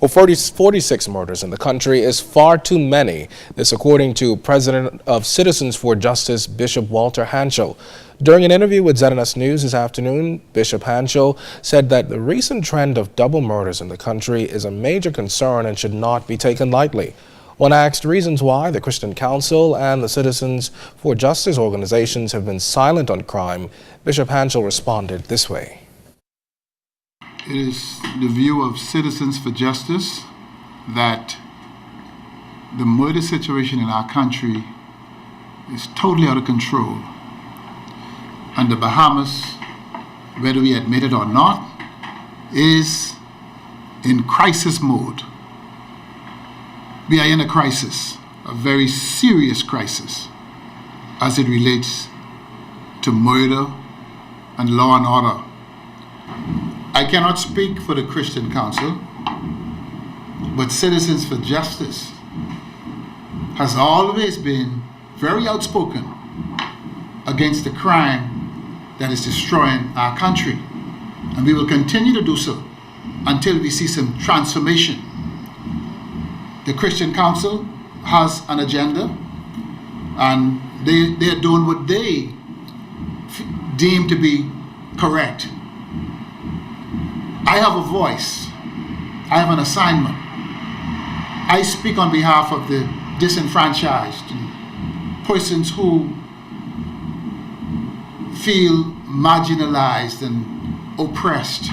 Well, 46 murders in the country is far too many. This according to President of Citizens for Justice, Bishop Walter Hanchel. During an interview with ZNS News this afternoon, Bishop Hanchel said that the recent trend of double murders in the country is a major concern and should not be taken lightly. When asked reasons why the Christian Council and the Citizens for Justice organizations have been silent on crime, Bishop Hanchel responded this way. It is the view of Citizens for Justice that the murder situation in our country is totally out of control. And the Bahamas, whether we admit it or not, is in crisis mode. We are in a crisis, a very serious crisis, as it relates to murder and law and order. I cannot speak for the Christian Council, but Citizens for Justice has always been very outspoken against the crime that is destroying our country. And we will continue to do so until we see some transformation. The Christian Council has an agenda, and they are doing what they deem to be correct. I have a voice. I have an assignment. I speak on behalf of the disenfranchised and persons who feel marginalized and oppressed.